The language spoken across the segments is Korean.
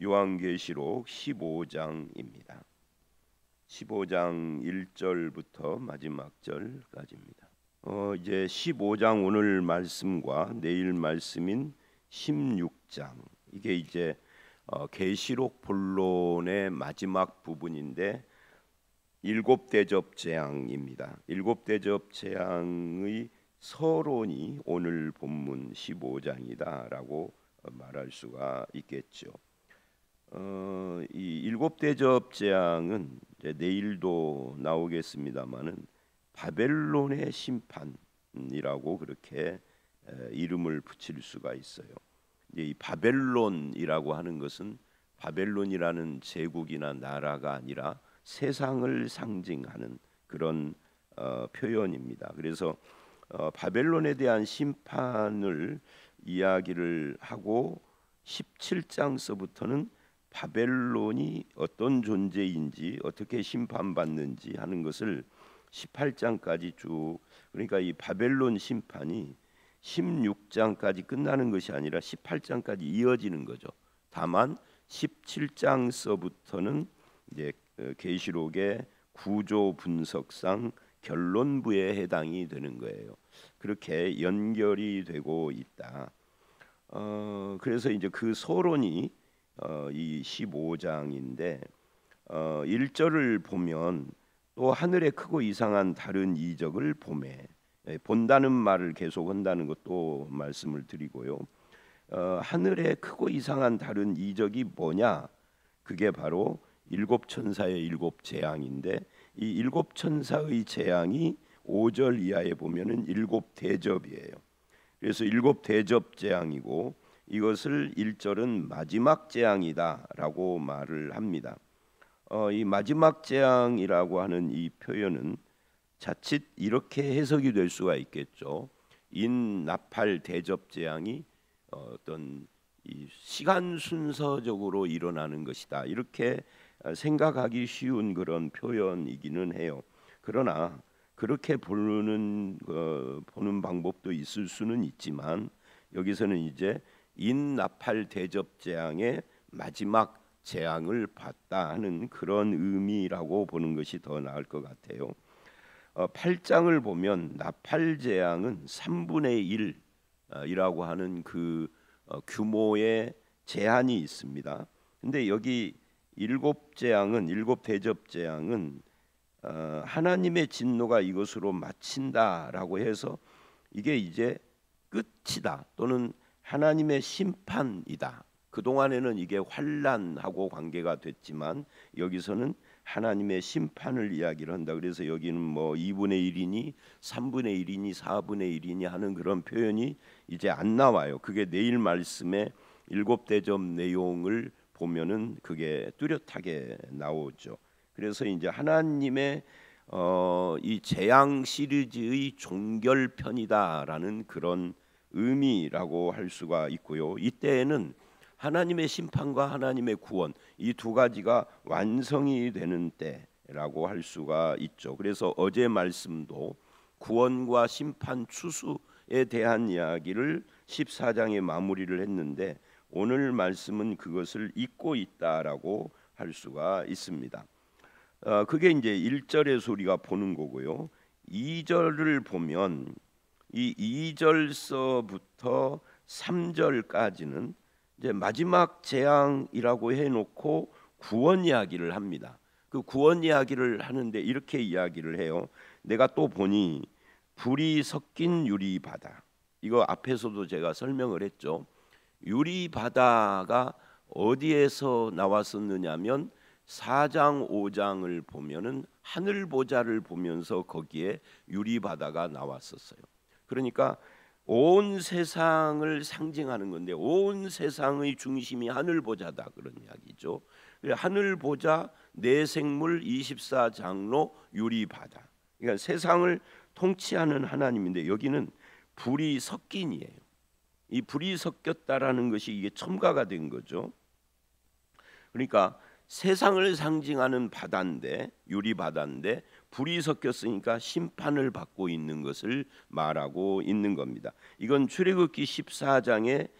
요한계시록 15장입니다. 15장 1절부터 마지막 절까지입니다. 이제 15장 오늘 말씀과 내일 말씀인 16장, 이게 이제 계시록 본론의 마지막 부분인데 일곱 대접 재앙입니다. 일곱 대접 재앙의 서론이 오늘 본문 15장이다라고 말할 수가 있겠죠. 이 일곱 대접 재앙은 이제 내일도 나오겠습니다만은 바벨론의 심판이라고 그렇게 이름을 붙일 수가 있어요. 이제 이 바벨론이라고 하는 것은 바벨론이라는 제국이나 나라가 아니라 세상을 상징하는 그런 표현입니다. 그래서 바벨론에 대한 심판을 이야기를 하고 17장서부터는 바벨론이 어떤 존재인지 어떻게 심판받는지 하는 것을 18장까지 쭉, 그러니까 이 바벨론 심판이 16장까지 끝나는 것이 아니라 18장까지 이어지는 거죠. 다만 17장서부터는 이제 계시록의 구조 분석상 결론부에 해당이 되는 거예요. 그렇게 연결이 되고 있다. 그래서 이제 그 서론이 이 15장인데 1절을 보면 또 하늘에 크고 이상한 다른 이적을 보매, 본다는 말을 계속 한다는 것도 말씀을 드리고요. 하늘에 크고 이상한 다른 이적이 뭐냐? 그게 바로 일곱 천사의 일곱 재앙인데 이 일곱 천사의 재앙이 5절 이하에 보면은 일곱 대접이에요. 그래서 일곱 대접 재앙이고 이것을 1절은 마지막 재앙이다라고 말을 합니다. 이 마지막 재앙이라고 하는 이 표현은 자칫 이렇게 해석이 될 수가 있겠죠. 인나팔 대접 재앙이 어떤 이 시간 순서적으로 일어나는 것이다, 이렇게 생각하기 쉬운 그런 표현이기는 해요. 그러나 그렇게 보는 방법도 있을 수는 있지만 여기서는 이제 인나팔 대접 재앙의 마지막 재앙을 봤다 하는 그런 의미라고 보는 것이 더 나을 것 같아요. 8장을 보면 나팔 재앙은 3분의 1이라고 하는 그 규모의 제한이 있습니다. 근데 여기 일곱 재앙은, 일곱 대접 재앙은 하나님의 진노가 이것으로 마친다라고 해서 이게 이제 끝이다 또는 하나님의 심판이다. 그동안에는 이게 환난하고 관계가 됐지만 여기서는 하나님의 심판을 이야기를 한다. 그래서 여기는 뭐 2분의 1이니 3분의 1이니 4분의 1이니 하는 그런 표현이 이제 안 나와요. 그게 내일 말씀의 일곱 대접 내용을 보면은 그게 뚜렷하게 나오죠. 그래서 이제 하나님의 이 재앙 시리즈의 종결편이다라는 그런 의미라고 할 수가 있고요. 이때에는 하나님의 심판과 하나님의 구원, 이 두 가지가 완성이 되는 때라고 할 수가 있죠. 그래서 어제 말씀도 구원과 심판 추수에 대한 이야기를 14장에 마무리를 했는데 오늘 말씀은 그것을 잇고 있다라고 할 수가 있습니다. 그게 이제 1절에서 우리가 보는 거고요. 2절을 보면 이 2절서부터 3절까지는 이제 마지막 재앙이라고 해놓고 구원 이야기를 합니다. 그 구원 이야기를 하는데 이렇게 이야기를 해요. 내가 또 보니 불이 섞인 유리바다. 이거 앞에서도 제가 설명을 했죠. 유리바다가 어디에서 나왔었느냐면 4장 5장을 보면은 하늘 보좌를 보면서 거기에 유리바다가 나왔었어요. 그러니까 온 세상을 상징하는 건데 온 세상의 중심이 하늘 보좌다, 그런 이야기죠. 하늘 보좌, 내생물, 24장로, 유리바다. 그러니까 세상을 통치하는 하나님인데 여기는 불이 섞인이에요. 이 불이 섞였다라는 것이 이게 첨가가 된 거죠. 그러니까 세상을 상징하는 바다인데, 유리바다인데 불이 섞였으니까 심판을 받고 있는 것을 말하고 있는 겁니다. 이건 출애굽기 14장에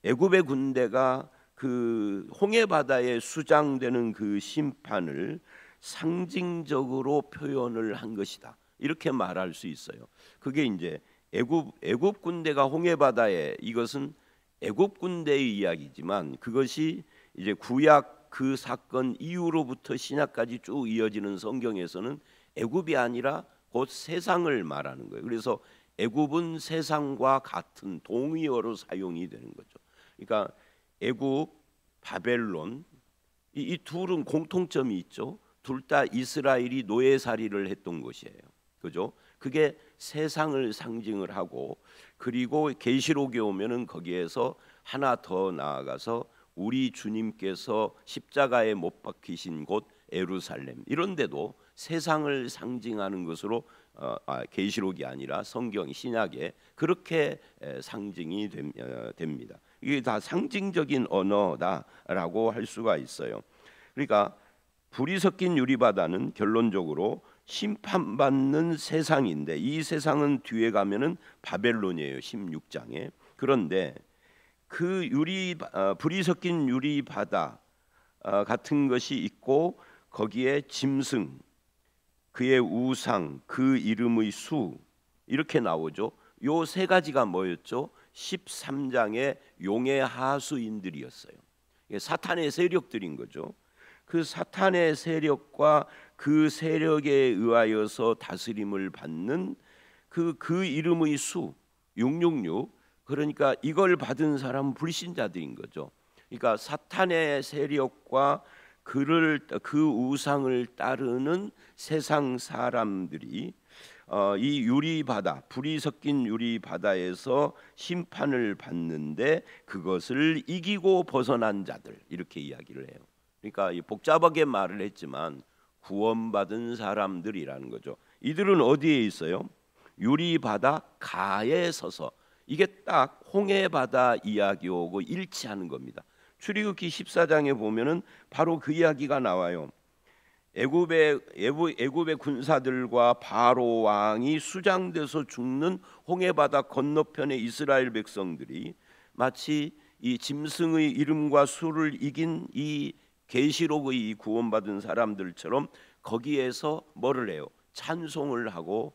애굽의 군대가 그 홍해 바다에 수장되는 그 심판을 상징적으로 표현을 한 것이다. 이렇게 말할 수 있어요. 그게 이제 애굽 군대가 홍해 바다에, 이것은 애굽 군대의 이야기지만 그것이 이제 구약 그 사건 이후로부터 신약까지 쭉 이어지는 성경에서는 애굽이 아니라 곧 세상을 말하는 거예요. 그래서 애굽은 세상과 같은 동의어로 사용이 되는 거죠. 그러니까 애굽, 바벨론, 이 둘은 공통점이 있죠. 둘 다 이스라엘이 노예살이를 했던 곳이에요. 그죠? 그게 세상을 상징을 하고, 그리고 계시록에 오면은 거기에서 하나 더 나아가서 우리 주님께서 십자가에 못 박히신 곳 예루살렘, 이런 데도 세상을 상징하는 것으로 계시록이 아니라 성경 신약에 그렇게 상징이 됩니다. 이게 다 상징적인 언어다라고 할 수가 있어요. 그러니까 불이 섞인 유리바다는 결론적으로 심판받는 세상인데, 이 세상은 뒤에 가면은 바벨론이에요. 16장에. 그런데 그 불이 섞인 유리바다 같은 것이 있고, 거기에 짐승, 그의 우상, 그 이름의 수, 이렇게 나오죠. 요 세 가지가 뭐였죠? 13장의 용의 하수인들이었어요. 사탄의 세력들인 거죠. 그 사탄의 세력과 그 세력에 의하여서 다스림을 받는 그 이름의 수 666, 그러니까 이걸 받은 사람은 불신자들인 거죠. 그러니까 사탄의 세력과 그 우상을 따르는 세상 사람들이 이 유리바다, 불이 섞인 유리바다에서 심판을 받는데, 그것을 이기고 벗어난 자들, 이렇게 이야기를 해요. 그러니까 복잡하게 말을 했지만 구원받은 사람들이라는 거죠. 이들은 어디에 있어요? 유리바다 가에 서서. 이게 딱 홍해바다 이야기하고 일치하는 겁니다. 출애굽기 14장에 보면은 바로 그 이야기가 나와요. 애굽의 군사들과 바로 왕이 수장돼서 죽는 홍해바다 건너편의 이스라엘 백성들이 마치 이 짐승의 이름과 수를 이긴 이 계시록의 이 구원받은 사람들처럼 거기에서 뭐를 해요? 찬송을 하고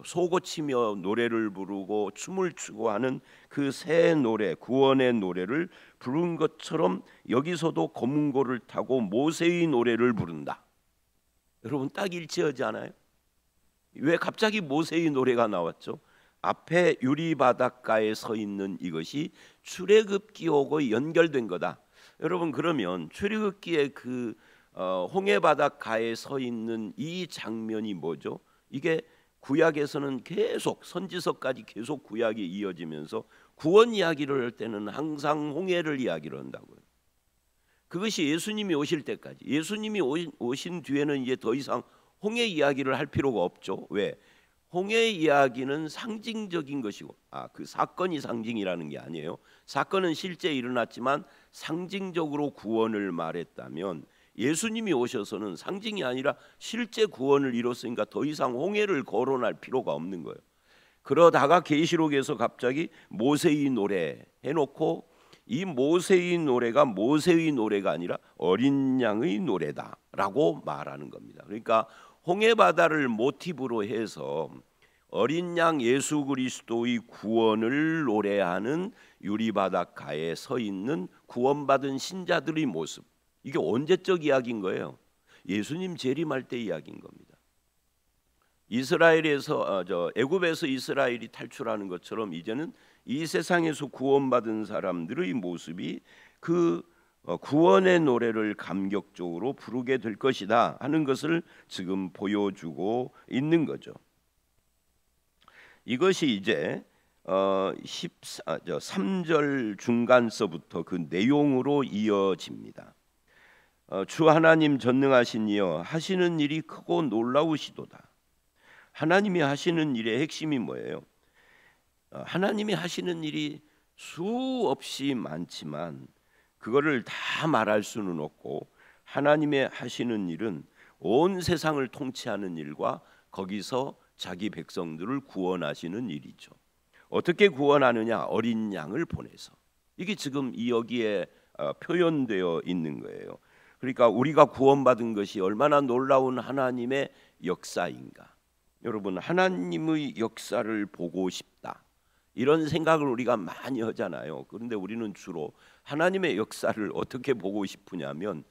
소고치며 노래를 부르고 춤을 추고 하는 그 새 노래, 구원의 노래를 부른 것처럼 여기서도 검은고를 타고 모세의 노래를 부른다. 여러분, 딱 일치하지 않아요? 왜 갑자기 모세의 노래가 나왔죠? 앞에 유리바닷가에 서 있는 이것이 출애굽기하고 연결된 거다. 여러분, 그러면 출애굽기의 그 홍해바닷가에 서 있는 이 장면이 뭐죠? 이게 구약에서는 계속 선지서까지 계속 구약이 이어지면서 구원 이야기를 할 때는 항상 홍해를 이야기를 한다고요. 그것이 예수님이 오실 때까지. 예수님이 오신 뒤에는 이제 더 이상 홍해 이야기를 할 필요가 없죠. 왜? 홍해 이야기는 상징적인 것이고, 그 사건이 상징이라는 게 아니에요. 사건은 실제 일어났지만 상징적으로 구원을 말했다면, 예수님이 오셔서는 상징이 아니라 실제 구원을 이뤘으니까 더 이상 홍해를 거론할 필요가 없는 거예요. 그러다가 계시록에서 갑자기 모세의 노래 해놓고, 이 모세의 노래가 모세의 노래가 아니라 어린 양의 노래다라고 말하는 겁니다. 그러니까 홍해바다를 모티브로 해서 어린 양 예수 그리스도의 구원을 노래하는 유리바닷가에 서 있는 구원받은 신자들의 모습, 이게 언제적 이야기인 거예요? 예수님 재림할 때 이야기인 겁니다. 이스라엘에서 애굽에서 이스라엘이 탈출하는 것처럼 이제는 이 세상에서 구원받은 사람들의 모습이 그 구원의 노래를 감격적으로 부르게 될 것이다 하는 것을 지금 보여주고 있는 거죠. 이것이 이제 3절 중간서부터 그 내용으로 이어집니다. 주 하나님 전능하신 이여, 하시는 일이 크고 놀라우시도다. 하나님이 하시는 일의 핵심이 뭐예요? 하나님이 하시는 일이 수없이 많지만 그거를 다 말할 수는 없고, 하나님의 하시는 일은 온 세상을 통치하는 일과 거기서 자기 백성들을 구원하시는 일이죠. 어떻게 구원하느냐? 어린 양을 보내서. 이게 지금 여기에 표현되어 있는 거예요. 그러니까 우리가 구원받은 것이 얼마나 놀라운 하나님의 역사인가. 여러분, 하나님의 역사를 보고 싶다, 이런 생각을 우리가 많이 하잖아요. 그런데 우리는 주로 하나님의 역사를 어떻게 보고 싶으냐면,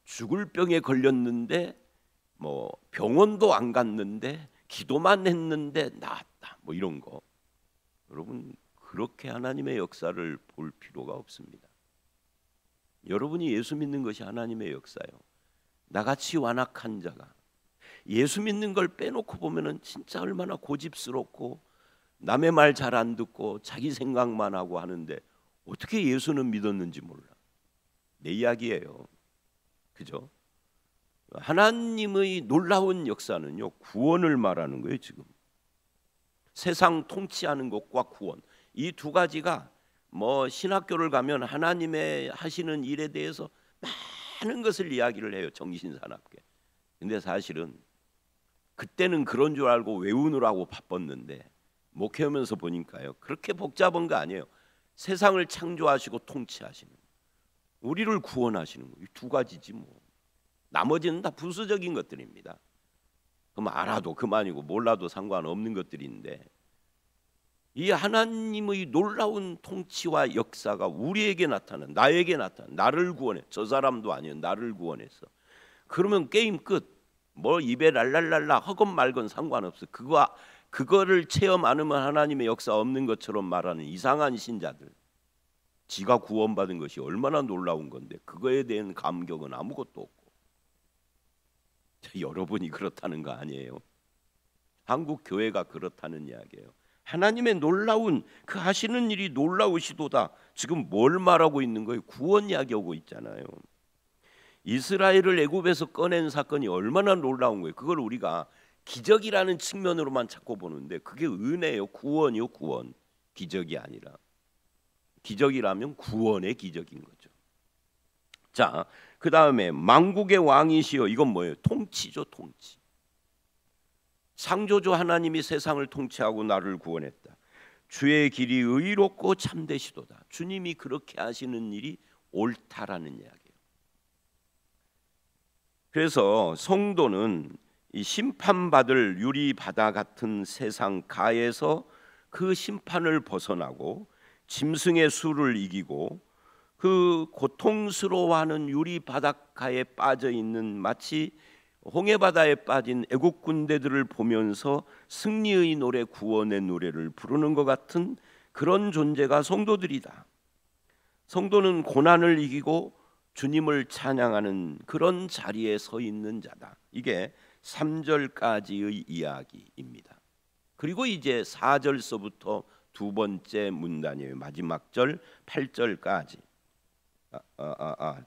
죽을 병에 걸렸는데 뭐 병원도 안 갔는데 기도만 했는데 나았다, 뭐 이런 거. 여러분, 그렇게 하나님의 역사를 볼 필요가 없습니다. 여러분이 예수 믿는 것이 하나님의 역사예요. 나같이 완악한 자가 예수 믿는 걸 빼놓고 보면은 진짜 얼마나 고집스럽고 남의 말 잘 안 듣고 자기 생각만 하고 하는데 어떻게 예수는 믿었는지 몰라. 내 이야기예요. 그죠? 하나님의 놀라운 역사는요, 구원을 말하는 거예요. 지금 세상 통치하는 것과 구원, 이 두 가지가 뭐 신학교를 가면 하나님의 하시는 일에 대해서 많은 것을 이야기를 해요, 정신사납게. 근데 사실은 그때는 그런 줄 알고 외우느라고 바빴는데 목회하면서 보니까요, 그렇게 복잡한 거 아니에요. 세상을 창조하시고 통치하시는, 우리를 구원하시는 거, 이 두 가지지 뭐. 나머지는 다 부수적인 것들입니다. 그럼 알아도 그만이고 몰라도 상관없는 것들인데, 이 하나님의 놀라운 통치와 역사가 우리에게 나타난, 나에게 나타난, 나를 구원해. 저 사람도 아니에요, 나를 구원했어. 그러면 게임 끝. 뭐 입에 랄랄랄라 하건 말건 상관없어. 그거를 체험 안 하면 하나님의 역사 없는 것처럼 말하는 이상한 신자들, 지가 구원받은 것이 얼마나 놀라운 건데 그거에 대한 감격은 아무것도 없고. 여러분이 그렇다는 거 아니에요. 한국 교회가 그렇다는 이야기예요. 하나님의 놀라운 그 하시는 일이 놀라우시도다. 지금 뭘 말하고 있는 거예요? 구원 이야기하고 있잖아요. 이스라엘을 애굽에서 꺼낸 사건이 얼마나 놀라운 거예요. 그걸 우리가 기적이라는 측면으로만 자꾸 보는데 그게 은혜예요. 구원이요, 구원. 기적이 아니라. 기적이라면 구원의 기적인 거죠. 자, 그 다음에 만국의 왕이시여, 이건 뭐예요? 통치죠, 통치. 창조주 하나님이 세상을 통치하고 나를 구원했다. 주의 길이 의롭고 참되시도다. 주님이 그렇게 하시는 일이 옳다라는 이야기예요. 그래서 성도는 이 심판받을 유리바다 같은 세상 가에서 그 심판을 벗어나고 짐승의 수를 이기고 그 고통스러워하는 유리바닷가에 빠져 있는, 마치 홍해바다에 빠진 애국 군대들을 보면서 승리의 노래, 구원의 노래를 부르는 것 같은 그런 존재가 성도들이다. 성도는 고난을 이기고 주님을 찬양하는 그런 자리에 서 있는 자다. 이게 3절까지의 이야기입니다. 그리고 이제 4절서부터 두 번째 문단이에요. 마지막 절 8절까지.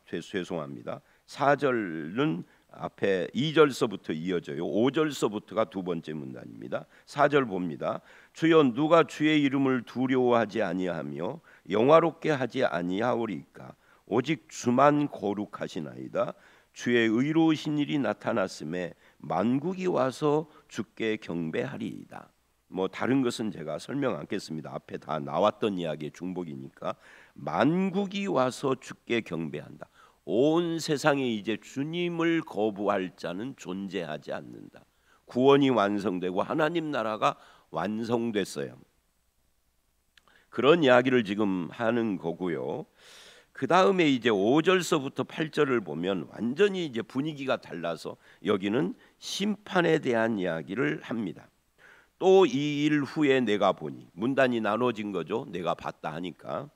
죄송합니다. 4절은 앞에 2절서부터 이어져요. 5절서부터가 두 번째 문단입니다. 4절 봅니다. 주여, 누가 주의 이름을 두려워하지 아니하며 영화롭게 하지 아니하오리까? 오직 주만 거룩하시나이다. 주의 의로우신 일이 나타났음에 만국이 와서 주께 경배하리이다. 뭐 다른 것은 제가 설명 않겠습니다. 앞에 다 나왔던 이야기의 중복이니까. 만국이 와서 주께 경배한다. 온 세상에 이제 주님을 거부할 자는 존재하지 않는다. 구원이 완성되고 하나님 나라가 완성됐어요. 그런 이야기를 지금 하는 거고요. 그 다음에 이제 5절서부터 8절을 보면 완전히 이제 분위기가 달라서 여기는 심판에 대한 이야기를 합니다. 또 이 일 후에 내가 보니, 문단이 나눠진 거죠. 내가 봤다 하니까.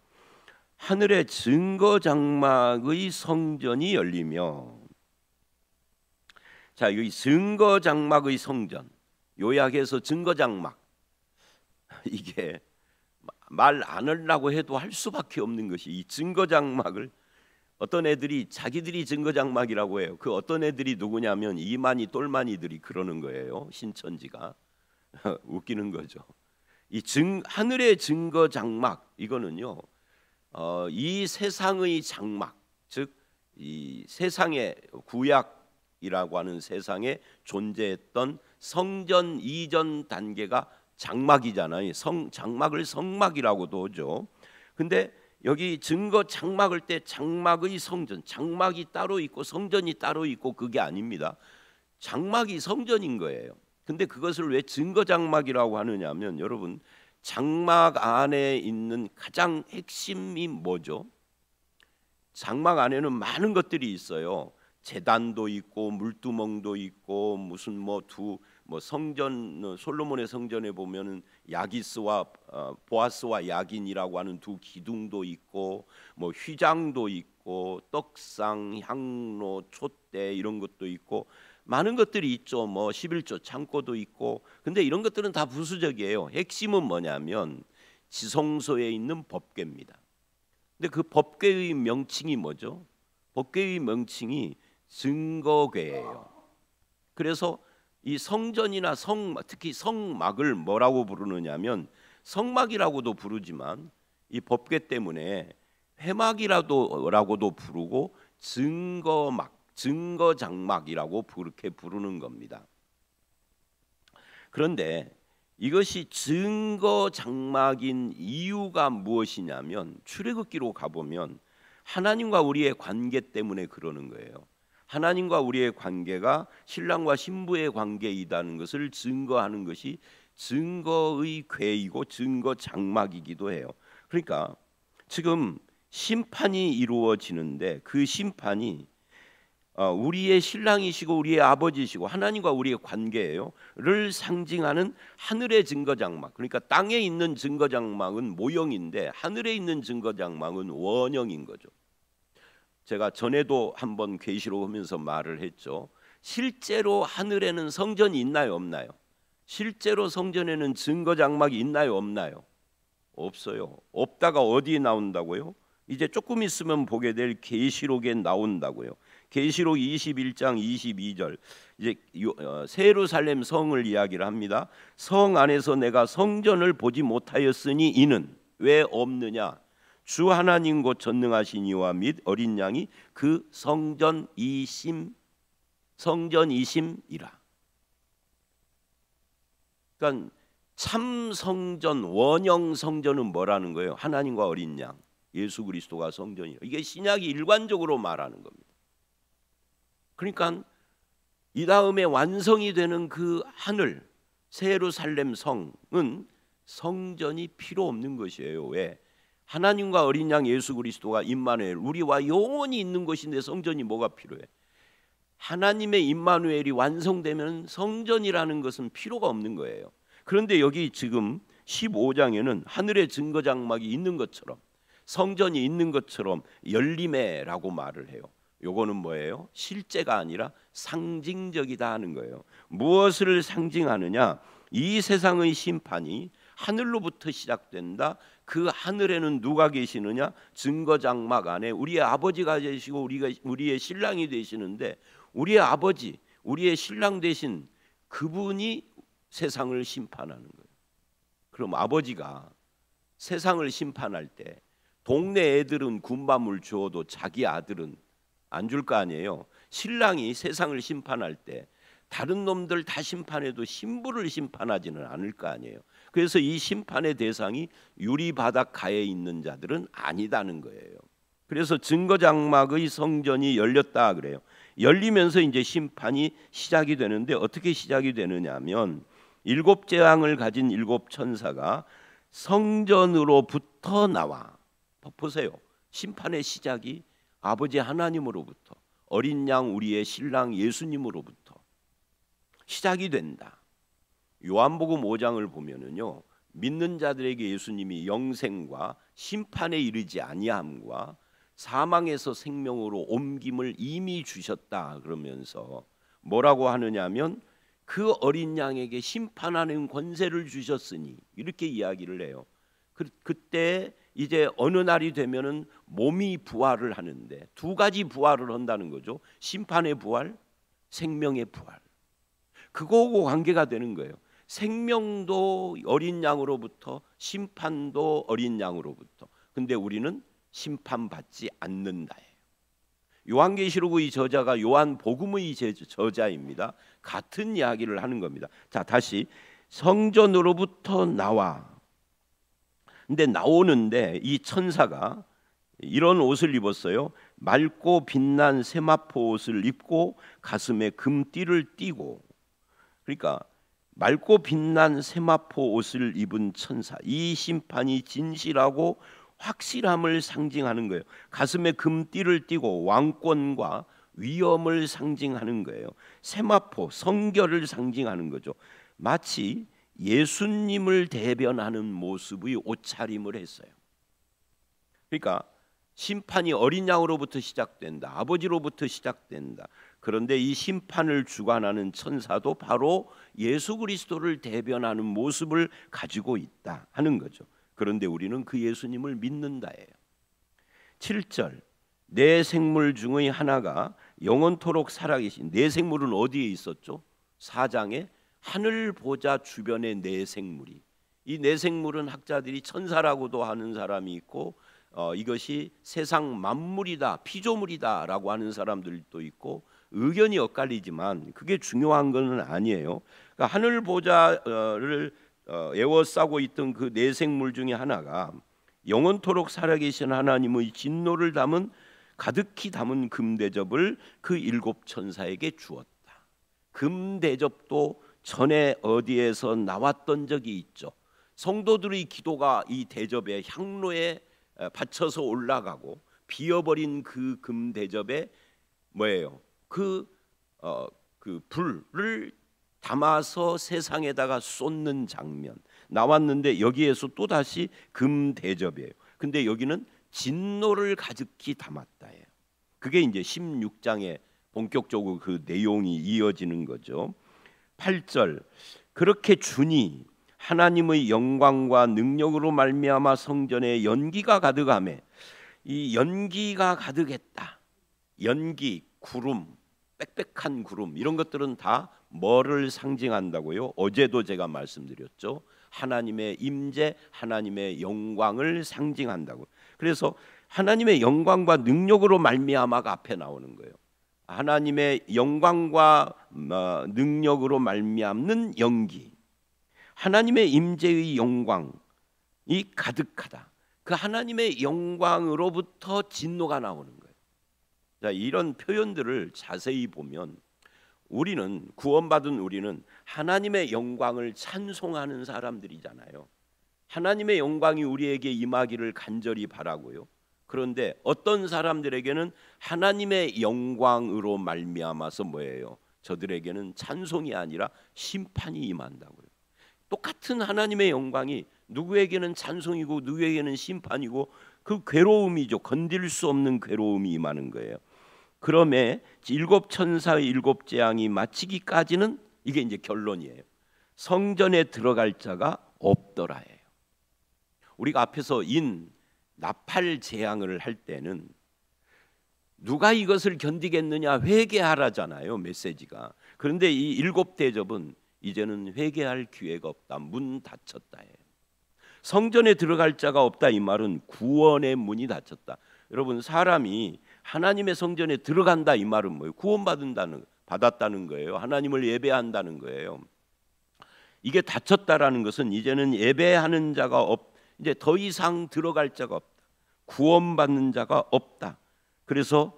하늘의 증거 장막의 성전이 열리며, 자, 여기 증거 장막의 성전, 요약해서 증거 장막, 이게 말 안 하려고 해도 할 수밖에 없는 것이, 이 증거 장막을 어떤 애들이 자기들이 증거 장막이라고 해요. 그 어떤 애들이 누구냐면 이만희 똘만이들이 그러는 거예요. 신천지가. 웃기는 거죠. 이 하늘의 증거 장막, 이거는요, 이 세상의 장막, 즉 이 세상의 구약이라고 하는 세상에 존재했던 성전 이전 단계가 장막이잖아요. 장막을 성막이라고도 하죠. 근데 여기 증거 장막을 때 장막의 성전, 장막이 따로 있고 성전이 따로 있고 그게 아닙니다. 장막이 성전인 거예요. 근데 그것을 왜 증거 장막이라고 하느냐면 여러분, 장막 안에 있는 가장 핵심이 뭐죠? 장막 안에는 많은 것들이 있어요. 제단도 있고 물두멍도 있고 무슨 성전, 솔로몬의 성전에 보면은 야기스와 보아스와 야긴이라고 하는 두 기둥도 있고 휘장도 있고 떡상, 향로, 촛대 이런 것도 있고 많은 것들이 있죠. 11조 창고도 있고. 근데 이런 것들은 다 부수적이에요. 핵심은 뭐냐면 지성소에 있는 법궤입니다. 근데 그 법궤의 명칭이 뭐죠? 법궤의 명칭이 증거궤예요. 그래서 이 성전이나 특히 성막을 뭐라고 부르느냐면 성막이라고도 부르지만 이 법궤 때문에 회막이라고도 부르고 증거막, 증거장막이라고 그렇게 부르는 겁니다. 그런데 이것이 증거장막인 이유가 무엇이냐면 출애굽기로 가보면 하나님과 우리의 관계 때문에 그러는 거예요. 하나님과 우리의 관계가 신랑과 신부의 관계이다는 것을 증거하는 것이 증거의 궤이고 증거 장막이기도 해요. 그러니까 지금 심판이 이루어지는데 그 심판이 우리의 신랑이시고 우리의 아버지시고 하나님과 우리의 관계예요.를 상징하는 하늘의 증거 장막. 그러니까 땅에 있는 증거 장막은 모형인데 하늘에 있는 증거 장막은 원형인 거죠. 제가 전에도 한번 계시록 하면서 말을 했죠. 실제로 하늘에는 성전이 있나요, 없나요? 실제로 성전에는 증거 장막이 있나요, 없나요? 없어요. 없다가 어디에 나온다고요? 이제 조금 있으면 보게 될 계시록에 나온다고요. 계시록 21장 22절 이제 새 예루살렘 성을 이야기를 합니다. 성 안에서 내가 성전을 보지 못하였으니 이는 왜 없느냐? 주 하나님 곧 전능하신 이와 및 어린 양이 그 성전이심이라. 그러니까 참 성전, 원형 성전은 뭐라는 거예요? 하나님과 어린 양, 예수 그리스도가 성전이라. 이게 신약이 일관적으로 말하는 겁니다. 그러니까 이 다음에 완성이 되는 그 하늘 새 예루살렘 성은 성전이 필요 없는 것이에요. 왜? 하나님과 어린 양 예수 그리스도가 임마누엘 우리와 영원히 있는 것인데 성전이 뭐가 필요해? 하나님의 임마누엘이 완성되면 성전이라는 것은 필요가 없는 거예요. 그런데 여기 지금 15장에는 하늘의 증거 장막이 있는 것처럼 성전이 있는 것처럼 열림에라고 말을 해요. 요거는 뭐예요? 실제가 아니라 상징적이다 하는 거예요. 무엇을 상징하느냐? 이 세상의 심판이 하늘로부터 시작된다. 그 하늘에는 누가 계시느냐? 증거 장막 안에 우리의 아버지가 계시고 우리의 신랑이 되시는데 우리의 아버지, 우리의 신랑 되신 그분이 세상을 심판하는 거예요. 그럼 아버지가 세상을 심판할 때 동네 애들은 군밤을 주어도 자기 아들은 안 줄 거 아니에요. 신랑이 세상을 심판할 때 다른 놈들 다 심판해도 신부를 심판하지는 않을 거 아니에요. 그래서 이 심판의 대상이 유리바닥 가에 있는 자들은 아니다는 거예요. 그래서 증거장막의 성전이 열렸다 그래요. 열리면서 이제 심판이 시작이 되는데 어떻게 시작이 되느냐면 일곱 재앙을 가진 일곱 천사가 성전으로부터 나와. 보세요. 심판의 시작이 아버지 하나님으로부터 어린 양 우리의 신랑 예수님으로부터 시작이 된다. 요한복음 5장을 보면은요. 믿는 자들에게 예수님이 영생과 심판에 이르지 아니함과 사망에서 생명으로 옮김을 이미 주셨다 그러면서 뭐라고 하느냐면 그 어린 양에게 심판하는 권세를 주셨으니 이렇게 이야기를 해요. 그때 이제 어느 날이 되면은 몸이 부활을 하는데 두 가지 부활을 한다는 거죠. 심판의 부활, 생명의 부활. 그거하고 관계가 되는 거예요. 생명도 어린 양으로부터 심판도 어린 양으로부터. 근데 우리는 심판받지 않는다예요. 요한계시록의 저자가 요한복음의 저자입니다. 같은 이야기를 하는 겁니다. 자, 다시 성전으로부터 나와. 근데 나오는데 이 천사가 이런 옷을 입었어요. 맑고 빛난 세마포 옷을 입고 가슴에 금띠를 띠고. 그러니까 맑고 빛난 세마포 옷을 입은 천사, 이 심판이 진실하고 확실함을 상징하는 거예요. 가슴에 금띠를 띠고 왕권과 위엄을 상징하는 거예요. 세마포, 성결을 상징하는 거죠. 마치 예수님을 대변하는 모습의 옷차림을 했어요. 그러니까 심판이 어린 양으로부터 시작된다. 아버지로부터 시작된다. 그런데 이 심판을 주관하는 천사도 바로 예수 그리스도를 대변하는 모습을 가지고 있다 하는 거죠. 그런데 우리는 그 예수님을 믿는다예요. 7절, 네 생물 중의 하나가 영원토록 살아계신. 네 생물은 어디에 있었죠? 4장에 하늘 보좌 주변에 네 생물이. 이 네 생물은 학자들이 천사라고도 하는 사람이 있고 이것이 세상 만물이다, 피조물이다라고 하는 사람들도 있고 의견이 엇갈리지만 그게 중요한 것은 아니에요. 그러니까 하늘 보좌를 에워싸고 있던 그 네 생물 중에 하나가 영원토록 살아계신 하나님의 진노를 담은 가득히 담은 금대접을 그 7 천사에게 주었다. 금대접도 전에 어디에서 나왔던 적이 있죠. 성도들의 기도가 이 대접의 향로에 받쳐서 올라가고 비어버린 그 금대접에 뭐예요? 그 불을 담아서 세상에다가 쏟는 장면 나왔는데 여기에서 또 다시 금대접이에요. 근데 여기는 진노를 가득히 담았다예요. 그게 이제 16장에 본격적으로 그 내용이 이어지는 거죠. 8절, 그렇게 주니 하나님의 영광과 능력으로 말미암아 성전에 연기가 가득하매. 이 연기가 가득했다. 연기, 구름, 빽빽한 구름, 이런 것들은 다 뭐를 상징한다고요? 어제도 제가 말씀드렸죠. 하나님의 임재, 하나님의 영광을 상징한다고. 그래서 하나님의 영광과 능력으로 말미암아가 앞에 나오는 거예요. 하나님의 영광과 능력으로 말미암는 연기, 하나님의 임재의 영광이 가득하다. 그 하나님의 영광으로부터 진노가 나오는 거예요. 자, 이런 표현들을 자세히 보면 우리는, 구원받은 우리는 하나님의 영광을 찬송하는 사람들이잖아요. 하나님의 영광이 우리에게 임하기를 간절히 바라고요. 그런데 어떤 사람들에게는 하나님의 영광으로 말미암아서 뭐예요? 저들에게는 찬송이 아니라 심판이 임한다고요. 똑같은 하나님의 영광이 누구에게는 찬송이고 누구에게는 심판이고, 그 괴로움이죠. 건들 수 없는 괴로움이 임하는 거예요. 그러면 7 천사의 7 재앙이 마치기까지는 이게 이제 결론이에요. 성전에 들어갈 자가 없더라예요. 우리가 앞에서 나팔 재앙을 할 때는 누가 이것을 견디겠느냐, 회개하라잖아요, 메시지가. 그런데 이 7 대접은 이제는 회개할 기회가 없다, 문 닫혔다예요. 성전에 들어갈 자가 없다, 이 말은 구원의 문이 닫혔다. 여러분, 사람이 하나님의 성전에 들어간다, 이 말은 뭐예요? 받았다는 거예요. 하나님을 예배한다는 거예요. 이게 닫혔다라는 것은 이제는 예배하는 자가 이제 더 이상 들어갈 자가 없다. 구원받는 자가 없다. 그래서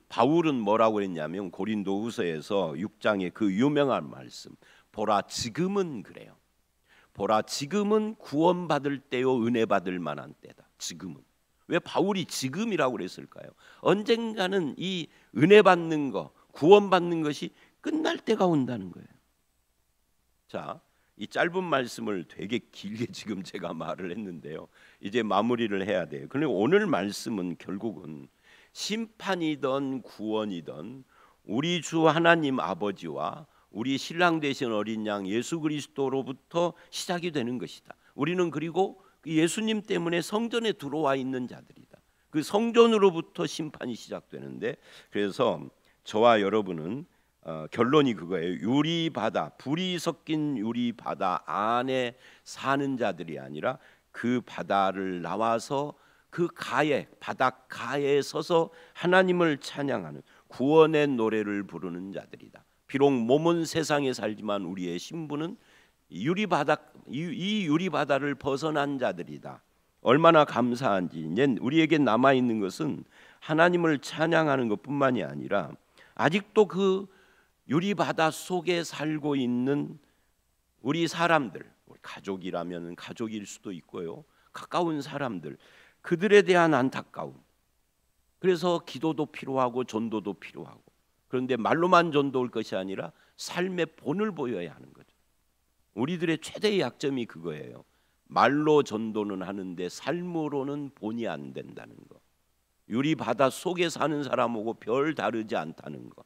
바울은 뭐라고 했냐면 고린도후서에서 6장에 그 유명한 말씀, 보라 지금은 그래요. 보라 지금은 구원받을 때요 은혜 받을 만한 때다. 지금은. 왜 바울이 지금이라고 그랬을까요? 언젠가는 이 은혜 받는 거, 구원받는 것이 끝날 때가 온다는 거예요. 자, 이 짧은 말씀을 되게 길게 지금 제가 말을 했는데요. 이제 마무리를 해야 돼요. 그런데 오늘 말씀은 결국은 심판이든 구원이든 우리 주 하나님 아버지와 우리 신랑 되신 어린 양 예수 그리스도로부터 시작이 되는 것이다. 우리는 그리고 예수님 때문에 성전에 들어와 있는 자들이다. 그 성전으로부터 심판이 시작되는데, 그래서 저와 여러분은 결론이 그거예요. 유리바다, 불이 섞인 유리바다 안에 사는 자들이 아니라 그 바다를 나와서 그 가에, 바닷 가에 서서 하나님을 찬양하는 구원의 노래를 부르는 자들이다. 비록 몸은 세상에 살지만 우리의 신분은 이 유리바다를 벗어난 자들이다. 얼마나 감사한지. 이제 우리에게 남아 있는 것은 하나님을 찬양하는 것뿐만이 아니라 아직도 그 유리바다 속에 살고 있는 우리 사람들, 가족이라면 가족일 수도 있고요, 가까운 사람들, 그들에 대한 안타까움. 그래서 기도도 필요하고 전도도 필요하고, 그런데 말로만 전도할 것이 아니라 삶의 본을 보여야 하는 거죠. 우리들의 최대의 약점이 그거예요. 말로 전도는 하는데 삶으로는 본이 안 된다는 거. 유리바다 속에 사는 사람하고 별 다르지 않다는 거.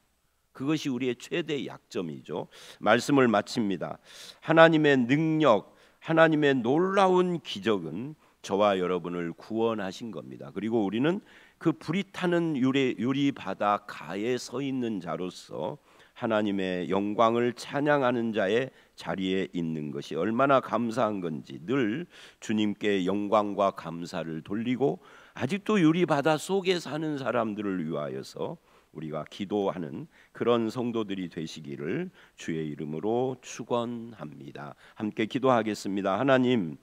그것이 우리의 최대의 약점이죠. 말씀을 마칩니다. 하나님의 능력, 하나님의 놀라운 기적은 저와 여러분을 구원하신 겁니다. 그리고 우리는 그 불이 타는 유리바다 가에 서 있는 자로서 하나님의 영광을 찬양하는 자의 자리에 있는 것이 얼마나 감사한 건지 늘 주님께 영광과 감사를 돌리고, 아직도 유리바다 속에 사는 사람들을 위하여서 우리가 기도하는 그런 성도들이 되시기를 주의 이름으로 축원합니다. 함께 기도하겠습니다. 하나님,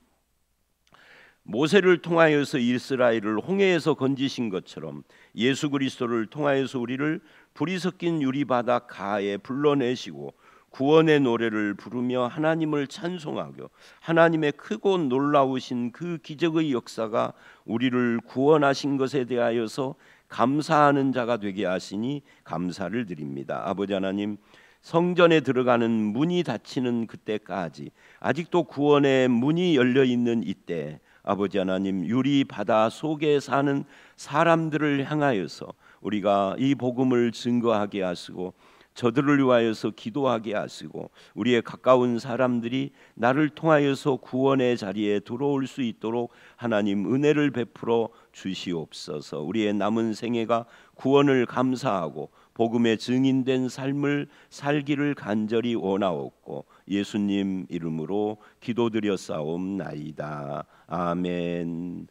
모세를 통하여서 이스라엘을 홍해에서 건지신 것처럼 예수 그리스도를 통하여서 우리를 불이 섞인 유리바다 가에 불러내시고 구원의 노래를 부르며 하나님을 찬송하고 하나님의 크고 놀라우신 그 기적의 역사가 우리를 구원하신 것에 대하여서 감사하는 자가 되게 하시니 감사를 드립니다. 아버지 하나님, 성전에 들어가는 문이 닫히는 그때까지 아직도 구원의 문이 열려 있는 이때 아버지 하나님, 유리 바다 속에 사는 사람들을 향하여서 우리가 이 복음을 증거하게 하시고 저들을 위하여서 기도하게 하시고 우리의 가까운 사람들이 나를 통하여서 구원의 자리에 들어올 수 있도록 하나님 은혜를 베풀어 주시옵소서. 우리의 남은 생애가 구원을 감사하고 복음의 증인된 삶을 살기를 간절히 원하옵고 예수님 이름으로 기도드렸사옵나이다. 아멘.